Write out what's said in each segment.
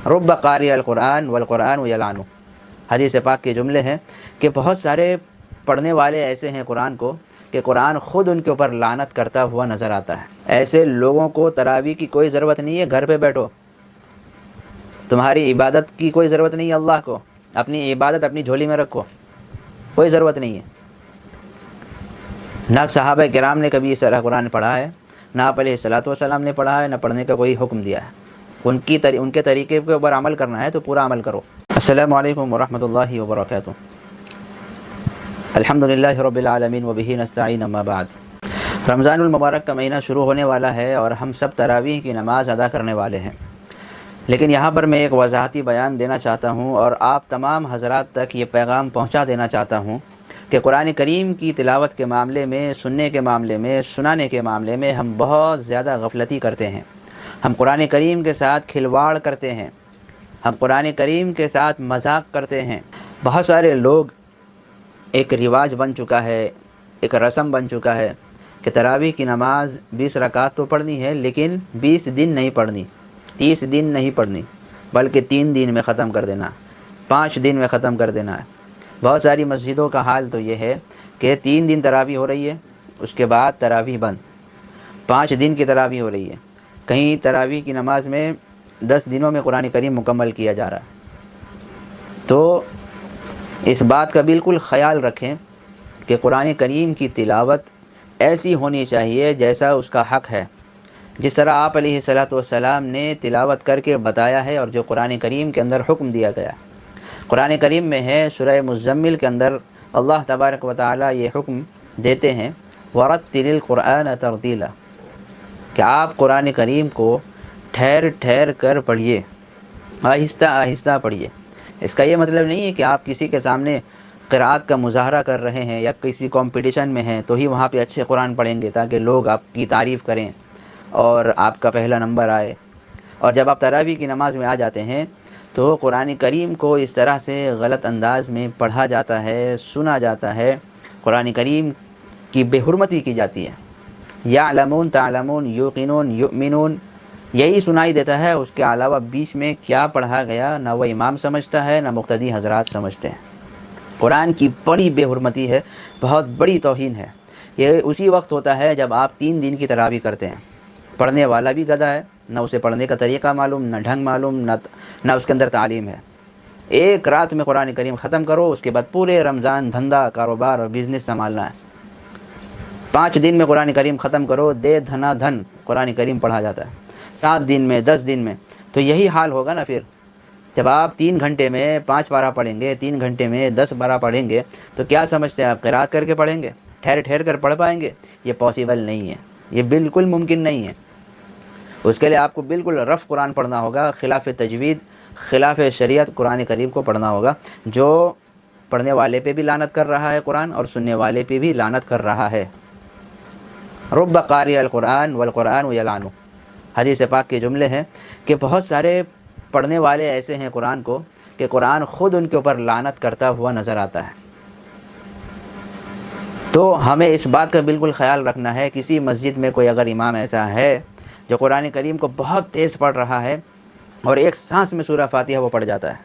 رب قاری القرآن والقرآن یلعنہ، حدیث پاک کے جملے ہیں کہ بہت سارے پڑھنے والے ایسے ہیں قرآن کو کہ قرآن خود ان کے اوپر لعنت کرتا ہوا نظر آتا ہے۔ ایسے لوگوں کو تراویح کی کوئی ضرورت نہیں ہے، گھر پہ بیٹھو، تمہاری عبادت کی کوئی ضرورت نہیں ہے، اللہ کو اپنی عبادت اپنی جھولی میں رکھو، کوئی ضرورت نہیں ہے۔ نہ صحابہ کرام نے کبھی اس طرح قرآن پڑھا ہے، نہ آپ علیہ الصلوۃ والسلام نے پڑھا ہے، نہ پڑھنے کا کوئی حکم دیا ہے۔ ان کے طریقے کے اوپر عمل کرنا ہے تو پورا عمل کرو۔ السلام علیکم ورحمۃ اللہ وبرکاتہ۔ الحمدللہ رب العالمین وبہ نستعین، اما بعد۔ رمضان المبارک کا مہینہ شروع ہونے والا ہے اور ہم سب تراویح کی نماز ادا کرنے والے ہیں، لیکن یہاں پر میں ایک وضاحتی بیان دینا چاہتا ہوں اور آپ تمام حضرات تک یہ پیغام پہنچا دینا چاہتا ہوں کہ قرآن کریم کی تلاوت کے معاملے میں، سننے کے معاملے میں، سنانے کے معاملے میں ہم بہت زیادہ غفلتی کرتے ہیں۔ ہم قرآن کریم کے ساتھ کھلواڑ کرتے ہیں، ہم قرآن کریم کے ساتھ مذاق کرتے ہیں۔ بہت سارے لوگ، ایک رواج بن چکا ہے، ایک رسم بن چکا ہے کہ تراویح کی نماز 20 رکعت تو پڑھنی ہے، لیکن 20 دن نہیں پڑھنی، 30 دن نہیں پڑھنی، بلکہ 3 دن میں ختم کر دینا، 5 دن میں ختم کر دینا ہے۔ بہت ساری مسجدوں کا حال تو یہ ہے کہ 3 دن تراویح ہو رہی ہے، اس کے بعد تراویح بند، 5 دن کی تراویح ہو رہی ہے، کہیں تراویح کی نماز میں 10 دنوں میں قرآن کریم مکمل کیا جا رہا ہے۔ تو اس بات کا بالکل خیال رکھیں کہ قرآن کریم کی تلاوت ایسی ہونی چاہیے جیسا اس کا حق ہے، جس طرح آپ علیہ الصلوۃ والسلام نے تلاوت کر کے بتایا ہے اور جو قرآن کریم کے اندر حکم دیا گیا۔ قرآن کریم میں ہے، سورہ مزمل کے اندر اللہ تبارک و تعالی یہ حکم دیتے ہیں وَرَتِّلِ الْقُرْآنَ تَرْتِيلًا، کہ آپ قرآن کریم کو ٹھہر ٹھہر کر پڑھیے، آہستہ آہستہ پڑھیے۔ اس کا یہ مطلب نہیں ہے کہ آپ کسی کے سامنے قرأت کا مظاہرہ کر رہے ہیں یا کسی کمپٹیشن میں ہیں تو ہی وہاں پہ اچھے قرآن پڑھیں گے تاکہ لوگ آپ کی تعریف کریں اور آپ کا پہلا نمبر آئے۔ اور جب آپ تراویح کی نماز میں آ جاتے ہیں تو قرآن کریم کو اس طرح سے غلط انداز میں پڑھا جاتا ہے، سنا جاتا ہے، قرآن کریم کی بے حرمتی کی جاتی ہے۔ یعلمون، تعلمون، یوقنون، یؤمنون، یہی سنائی دیتا ہے، اس کے علاوہ بیچ میں کیا پڑھا گیا نہ وہ امام سمجھتا ہے نہ مقتدی حضرات سمجھتے ہیں۔ قرآن کی بڑی بے حرمتی ہے، بہت بڑی توہین ہے۔ یہ اسی وقت ہوتا ہے جب آپ 3 دن کی تراویح کرتے ہیں، پڑھنے والا بھی گدھا ہے، نہ اسے پڑھنے کا طریقہ معلوم، نہ ڈھنگ معلوم، نہ اس کے اندر تعلیم ہے۔ ایک رات میں قرآن کریم ختم کرو، اس کے بعد پورے رمضان دھندا، کاروبار اور بزنس سنبھالنا ہے۔ 5 دن میں قرآن کریم ختم کرو، دے دھنا دھن قرآن کریم پڑھا جاتا ہے، 7 دن میں، 10 دن میں۔ تو یہی حال ہوگا نا پھر، جب آپ 3 گھنٹے میں 5 پارہ پڑھیں گے، 3 گھنٹے میں 10 پارہ پڑھیں گے، تو کیا سمجھتے ہیں آپ قرأت کر کے پڑھیں گے؟ ٹھہر ٹھہر کر پڑھ پائیں گے؟ یہ پاسبل نہیں ہے، یہ بالکل ممکن نہیں ہے۔ اس کے لیے آپ کو بالکل رف قرآن پڑھنا ہوگا، خلاف تجوید، خلاف شریعت قرآن کریم کو پڑھنا ہوگا، جو پڑھنے والے پہ بھی لعنت کر رہا ہے قرآن اور سننے والے پہ بھی لعنت کر رہا ہے۔ رب قاری القرآن والقرآن یلعنہ، حدیث پاک کے جملے ہیں کہ بہت سارے پڑھنے والے ایسے ہیں قرآن کو کہ قرآن خود ان کے اوپر لعنت کرتا ہوا نظر آتا ہے۔ تو ہمیں اس بات کا بالکل خیال رکھنا ہے، کسی مسجد میں کوئی اگر امام ایسا ہے جو قرآن کریم کو بہت تیز پڑھ رہا ہے اور ایک سانس میں سورہ فاتحہ وہ پڑھ جاتا ہے،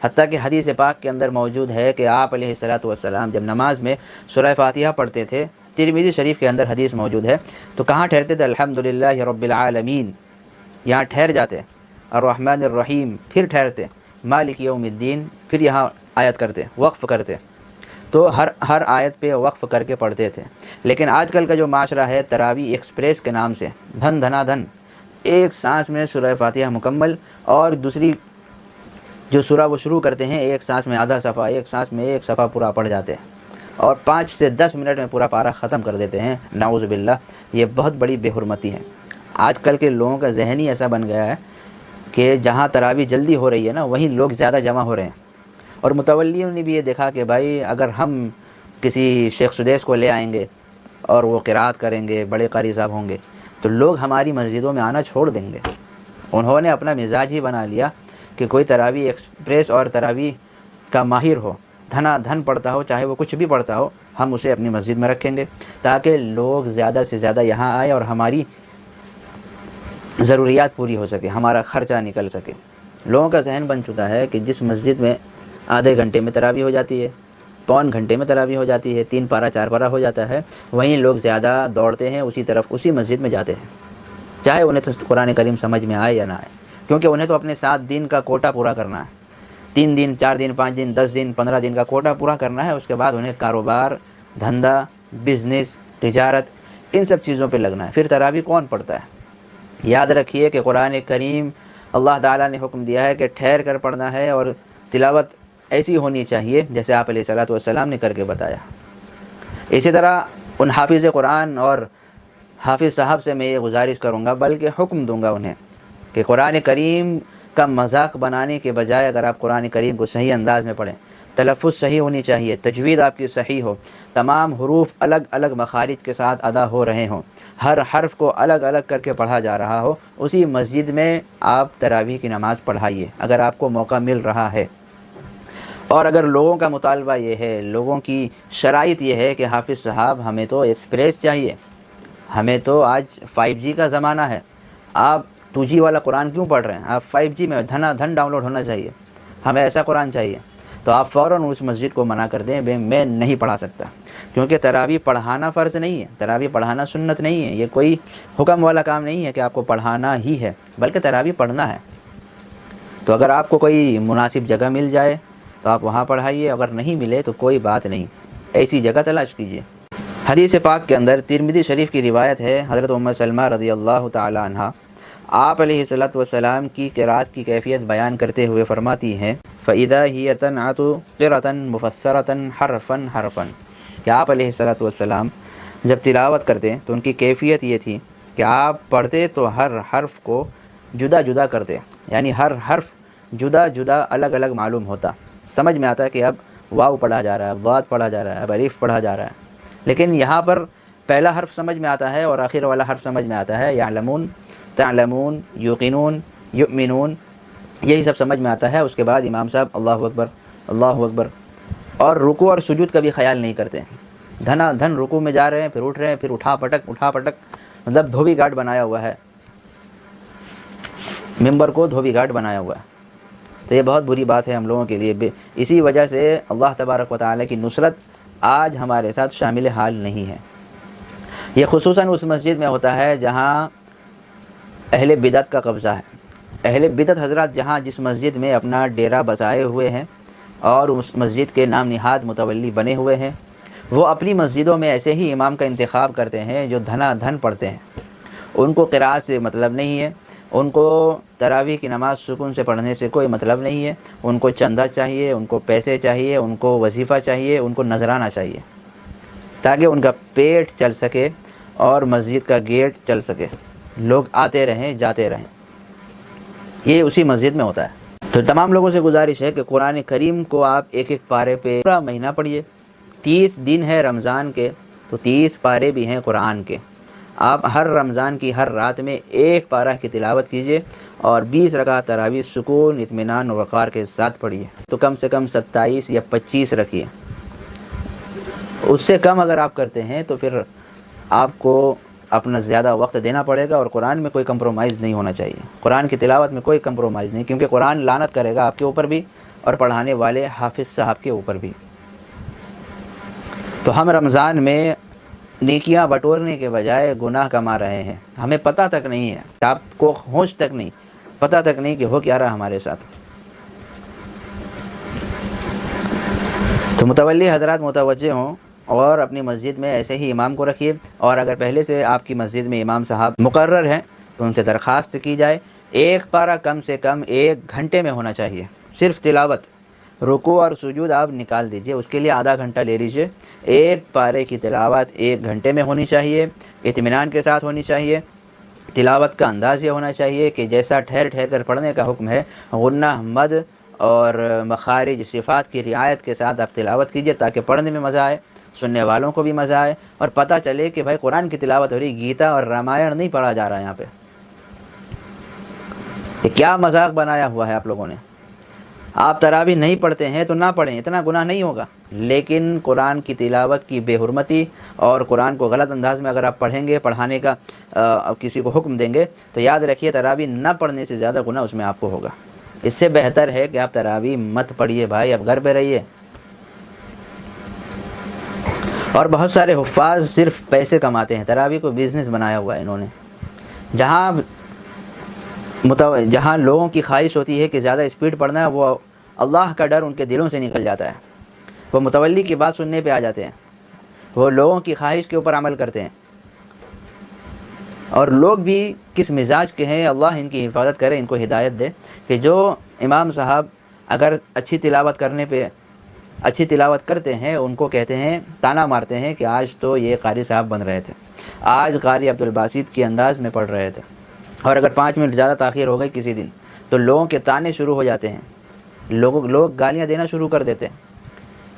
حتیٰ کہ حدیث پاک کے اندر موجود ہے کہ آپ علیہ الصلوۃ والسلام جب نماز میں سورہ فاتحہ پڑھتے تھے، ترمذی شریف کے اندر حدیث موجود ہے، تو کہاں ٹھہرتے تھے؟ الحمدللہ رب العالمین، یہاں ٹھہر جاتے، الرحمن الرحیم پھر ٹھہرتے، مالک یوم الدین پھر یہاں آیت کرتے، وقف کرتے۔ تو ہر آیت پہ وقف کر کے پڑھتے تھے۔ لیکن آج کل کا جو معاشرہ ہے، تراویح ایکسپریس کے نام سے دھن دھنا دھن، ایک سانس میں سورہ فاتحہ مکمل، اور دوسری جو سورہ وہ شروع کرتے ہیں ایک سانس میں آدھا صفحہ، ایک سانس میں ایک صفحہ پورا پڑھ جاتے ہیں اور 5 سے 10 منٹ میں پورا پارہ ختم کر دیتے ہیں۔ نعوذ باللہ، یہ بہت بڑی بے حرمتی ہے۔ آج کل کے لوگوں کا ذہن ہی ایسا بن گیا ہے کہ جہاں تراویح جلدی ہو رہی ہے نا، وہیں لوگ زیادہ جمع ہو رہے ہیں۔ اور متولیوں نے بھی یہ دیکھا کہ بھائی اگر ہم کسی شیخ سدیس کو لے آئیں گے اور وہ قرأت کریں گے، بڑے قاری صاحب ہوں گے، تو لوگ ہماری مسجدوں میں آنا چھوڑ دیں گے۔ انہوں نے اپنا مزاج ہی بنا لیا کہ کوئی تراویح ایکسپریس اور تراویح کا ماہر ہو، دھنا دھن پڑھتا ہو، چاہے وہ کچھ بھی پڑھتا ہو، ہم اسے اپنی مسجد میں رکھیں گے تاکہ لوگ زیادہ سے زیادہ یہاں آئے اور ہماری ضروریات پوری ہو سکے، ہمارا خرچہ نکل سکے۔ لوگوں کا ذہن بن چکا ہے کہ جس مسجد میں آدھے گھنٹے میں تراویح ہو جاتی ہے، پون گھنٹے میں تراویح ہو جاتی ہے، 3 پارہ 4 پارہ ہو جاتا ہے، وہیں لوگ زیادہ دوڑتے ہیں اسی طرف، اسی مسجد میں جاتے ہیں، چاہے انہیں تو قرآن کریم سمجھ میں آئے یا نہ آئے، کیونکہ انہیں تو اپنے 7 دن کا کوٹا پورا کرنا ہے، 3 دن 4 دن 5 دن 10 دن 15 دن کا کوٹا پورا کرنا ہے، اس کے بعد انہیں کاروبار، دھندا، بزنس، تجارت، ان سب چیزوں پہ لگنا ہے، پھر تراویح کون پڑھتا ہے؟ یاد رکھیے کہ قرآن کریم اللہ تعالیٰ نے حکم دیا ہے کہ ٹھہر کر پڑھنا ہے، اور تلاوت ایسی ہونی چاہیے جیسے آپ علیہ الصلوۃ والسلام نے کر کے بتایا۔ اسی طرح ان حافظ قرآن اور حافظ صاحب سے میں یہ گزارش کروں گا، بلکہ حکم دوں گا انہیں کہ قرآن کریم کا مذاق بنانے کے بجائے اگر آپ قرآن کریم کو صحیح انداز میں پڑھیں، تلفظ صحیح ہونی چاہیے، تجوید آپ کی صحیح ہو، تمام حروف الگ الگ مخارج کے ساتھ ادا ہو رہے ہوں، ہر حرف کو الگ الگ کر کے پڑھا جا رہا ہو، اسی مسجد میں آپ تراویح کی نماز پڑھائیے اگر آپ کو موقع مل رہا ہے۔ اور اگر لوگوں کا مطالبہ یہ ہے، لوگوں کی شرائط یہ ہے کہ حافظ صاحب ہمیں تو ایکسپریس چاہیے، ہمیں تو آج 5G کا زمانہ ہے، آپ 2G والا قرآن کیوں پڑھ رہے ہیں؟ آپ 5G میں دھن ڈاؤن لوڈ ہونا چاہیے، ہمیں ایسا قرآن چاہیے، تو آپ فوراً اس مسجد کو منع کر دیں، میں نہیں پڑھا سکتا، کیونکہ تراویح پڑھانا فرض نہیں ہے، تراویح پڑھانا سنت نہیں ہے، یہ کوئی حکم والا کام نہیں ہے کہ آپ کو پڑھانا ہی ہے، بلکہ تراویح پڑھنا ہے۔ تو اگر آپ کو کوئی مناسب جگہ مل جائے تو آپ وہاں پڑھائیے، اگر نہیں ملے تو کوئی بات نہیں، ایسی جگہ تلاش کیجیے۔ حدیث پاک کے اندر ترمذی شریف کی روایت ہے، حضرت ام سلمہ رضی اللہ تعالی عنہ آپ علیہ الصلوۃ والسلام کی قرأت کی کیفیت بیان کرتے ہوئے فرماتی ہیں، فَإِذَا هِيَ تَنْعَتُ قِرَةً مُفَسَّرَةً حَرْفًا حَرْفًا، کہ آپ علیہ الصلوۃ والسلام جب تلاوت کرتے تو ان کی کیفیت یہ تھی کہ آپ پڑھتے تو ہر حرف کو جدا جدا کرتے، یعنی ہر حرف جدا جدا الگ الگ معلوم ہوتا، سمجھ میں آتا ہے کہ اب واو پڑھا جا رہا ہے، ضاد پڑھا جا رہا ہے، اب الف پڑھا جا رہا ہے، لیکن یہاں پر پہلا حرف سمجھ میں آتا ہے اور آخر والا حرف سمجھ میں آتا ہے، یعلمون، تعلمون، یوقنون، یؤمنون، یہی سب سمجھ میں آتا ہے۔ اس کے بعد امام صاحب اللہ اکبر اللہ اکبر، اور رکوع اور سجود کا بھی خیال نہیں کرتے، دھنا دھن رکوع میں جا رہے ہیں، پھر اٹھ رہے ہیں، پھر اٹھا پٹک، مطلب دھوبی گھاٹ بنایا ہوا ہے، ممبر کو دھوبی گھاٹ بنایا ہوا ہے، تو یہ بہت بری بات ہے ہم لوگوں کے لیے۔ اسی وجہ سے اللہ تبارک و تعالیٰ کی نصرت آج ہمارے ساتھ شامل حال نہیں ہے۔ یہ خصوصاً اس مسجد میں ہوتا ہے جہاں اہل بدعت کا قبضہ ہے، اہل بدعت حضرات جس مسجد میں اپنا ڈیرا بسائے ہوئے ہیں اور اس مسجد کے نام نہاد متولی بنے ہوئے ہیں، وہ اپنی مسجدوں میں ایسے ہی امام کا انتخاب کرتے ہیں جو دھنا دھن پڑھتے ہیں، ان کو قرأت سے مطلب نہیں ہے، ان کو تراویح کی نماز سکون سے پڑھنے سے کوئی مطلب نہیں ہے، ان کو چندہ چاہیے، ان کو پیسے چاہیے، ان کو وظیفہ چاہیے، ان کو نذرانہ چاہیے، تاکہ ان کا پیٹ چل سکے اور مسجد کا گیٹ چل سکے، لوگ آتے رہیں جاتے رہیں۔ یہ اسی مسجد میں ہوتا ہے۔ تو تمام لوگوں سے گزارش ہے کہ قرآن کریم کو آپ ایک ایک پارے پہ پورا مہینہ پڑھیے، 30 دن ہے رمضان کے تو 30 پارے بھی ہیں قرآن کے، آپ ہر رمضان کی ہر رات میں ایک پارہ کی تلاوت کیجیے اور 20 رکعت تراویح سکون، اطمینان و وقار کے ساتھ پڑھیے، تو کم سے کم 27 یا 25 رکھیے، اس سے کم اگر آپ کرتے ہیں تو پھر آپ کو اپنا زیادہ وقت دینا پڑے گا، اور قرآن میں کوئی کمپرومائز نہیں ہونا چاہیے، قرآن کی تلاوت میں کوئی کمپرومائز نہیں، کیونکہ قرآن لعنت کرے گا آپ کے اوپر بھی اور پڑھانے والے حافظ صاحب کے اوپر بھی۔ تو ہم رمضان میں نیکیاں بٹورنے کے بجائے گناہ کما رہے ہیں، ہمیں پتہ تک نہیں ہے، آپ کو ہوش تک نہیں، پتہ تک نہیں کہ ہو کیا رہا ہمارے ساتھ۔ تو متولی حضرات متوجہ ہوں اور اپنی مسجد میں ایسے ہی امام کو رکھیے، اور اگر پہلے سے آپ کی مسجد میں امام صاحب مقرر ہیں تو ان سے درخواست کی جائے، ایک پارہ کم سے کم 1 گھنٹے میں ہونا چاہیے، صرف تلاوت، رکوع اور سجود آپ نکال دیجئے، اس کے لیے آدھا گھنٹہ لے لیجئے، ایک پارے کی تلاوت 1 گھنٹے میں ہونی چاہیے، اطمینان کے ساتھ ہونی چاہیے، تلاوت کا انداز یہ ہونا چاہیے کہ جیسا ٹھہر ٹھہر کر پڑھنے کا حکم ہے، غنہ، مد اور مخارج، صفات کی رعایت کے ساتھ آپ تلاوت کیجئے، تاکہ پڑھنے میں مزہ آئے، سننے والوں کو بھی مزہ آئے، اور پتہ چلے کہ بھائی قرآن کی تلاوت ہو رہی، گیتا اور رامائن نہیں پڑھا جا رہا ہے یہاں پہ۔ یہ کیا مذاق بنایا ہوا ہے آپ لوگوں نے؟ آپ تراویح نہیں پڑھتے ہیں تو نہ پڑھیں، اتنا گناہ نہیں ہوگا، لیکن قرآن کی تلاوت کی بے حرمتی اور قرآن کو غلط انداز میں اگر آپ پڑھیں گے، پڑھانے کا کسی کو حکم دیں گے، تو یاد رکھیے تراویح نہ پڑھنے سے زیادہ گناہ اس میں آپ کو ہوگا۔ اس سے بہتر ہے کہ آپ تراویح مت پڑھیے بھائی، اب گھر پہ رہیے۔ اور بہت سارے حفاظ صرف پیسے کماتے ہیں، تراویح کو بزنس بنایا ہوا ہے انہوں نے، جہاں لوگوں کی خواہش ہوتی ہے کہ زیادہ اسپیڈ پڑھنا ہے، وہ اللہ کا ڈر ان کے دلوں سے نکل جاتا ہے، وہ متولی کی بات سننے پہ آ جاتے ہیں، وہ لوگوں کی خواہش کے اوپر عمل کرتے ہیں۔ اور لوگ بھی کس مزاج کے ہیں، اللہ ان کی حفاظت کرے، ان کو ہدایت دے، کہ جو امام صاحب اگر اچھی تلاوت کرتے ہیں، ان کو کہتے ہیں، تانا مارتے ہیں کہ آج تو یہ قاری صاحب بن رہے تھے، آج قاری عبدالباسط کے انداز میں پڑھ رہے تھے، اور اگر 5 منٹ زیادہ تاخیر ہو گئی کسی دن تو لوگوں کے تانے شروع ہو جاتے ہیں، لوگ گالیاں دینا شروع کر دیتے ہیں۔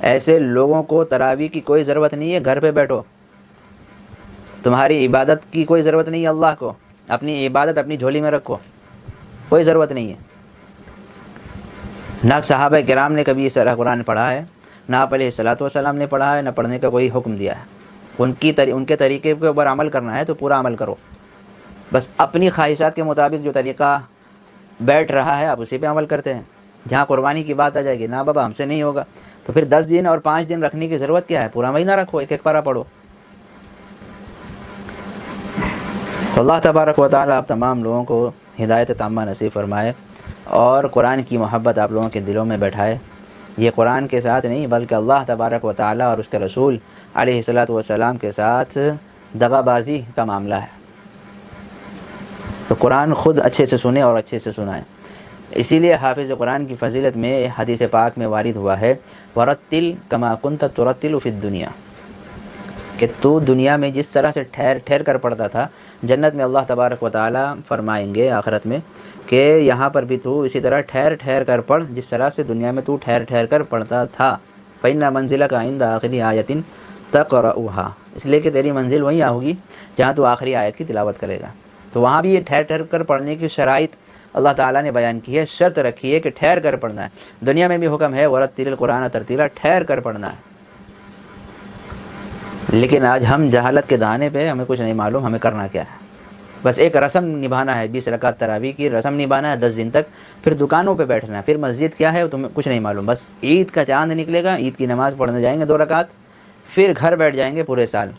ایسے لوگوں کو تراویح کی کوئی ضرورت نہیں ہے، گھر پہ بیٹھو، تمہاری عبادت کی کوئی ضرورت نہیں ہے، اللہ کو اپنی عبادت اپنی جھولی میں رکھو، کوئی ضرورت نہیں ہے۔ نہ صحابہ کرام نے کبھی اس طرح قرآن پڑھا ہے، نہ آپ علیہ الصلوۃ والسلام نے پڑھا ہے، نہ پڑھنے کا کوئی حکم دیا ہے۔ ان کے طریقے کے اوپر عمل کرنا ہے تو پورا عمل کرو، بس اپنی خواہشات کے مطابق جو طریقہ بیٹھ رہا ہے آپ اسی پہ عمل کرتے ہیں۔ جہاں قربانی کی بات آ جائے گی، نہ بابا ہم سے نہیں ہوگا، تو پھر 10 دن اور 5 دن رکھنے کی ضرورت کیا ہے؟ پورا مہینہ رکھو، ایک پارہ پڑھو۔ تو اللہ تبارک و تعالیٰ آپ تمام لوگوں کو ہدایت تامہ نصیب فرمائے اور قرآن کی محبت آپ لوگوں کے دلوں میں بیٹھائے۔ یہ قرآن کے ساتھ نہیں بلکہ اللہ تبارک و تعالیٰ اور اس کے رسول علیہ الصلوۃ والسلام کے ساتھ دغا بازی کا معاملہ ہے۔ تو قرآن خود اچھے سے سنیں اور اچھے سے سنائیں۔ اسی لیے حافظ قرآن کی فضیلت میں حدیث پاک میں وارد ہوا ہے، ورتل کما کنت ترتل فی الدنیا، کہ تو دنیا میں جس طرح سے ٹھہر کر پڑھتا تھا، جنت میں اللہ تبارک و تعالیٰ فرمائیں گے آخرت میں کہ یہاں پر بھی تو اسی طرح ٹھہر کر پڑھ جس طرح سے دنیا میں تو ٹھہر کر پڑھتا تھا۔ فإن منزلک عند آخر آیۃ تقرؤها، اس لیے کہ تیری منزل وہیں ہوگی جہاں تو آخری آیت کی تلاوت کرے گا۔ تو وہاں بھی یہ ٹھہر کر پڑھنے کی شرائط اللہ تعالیٰ نے بیان کی ہے، شرط رکھی ہے کہ ٹھہر کر پڑھنا ہے۔ دنیا میں بھی حکم ہے ورتل القرآن ترتیلا، ٹھہر کر پڑھنا ہے۔ لیکن آج ہم جہالت کے دہانے پہ ہمیں کچھ نہیں معلوم ہمیں کرنا کیا ہے، بس ایک رسم نبھانا ہے، 20 رکعت تراویح کی رسم نبھانا ہے 10 دن تک، پھر دکانوں پہ بیٹھنا ہے، پھر مسجد کیا ہے تمہیں کچھ نہیں معلوم، بس عید کا چاند نکلے گا، عید کی نماز پڑھنے جائیں گے 2 رکعت، پھر گھر بیٹھ جائیں گے پورے سال۔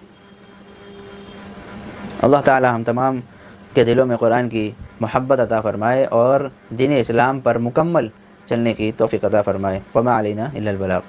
اللہ تعالی ہم تمام کے دلوں میں قرآن کی محبت عطا فرمائے اور دین اسلام پر مکمل چلنے کی توفیق عطا فرمائے۔ وما علینا الا البلاغ۔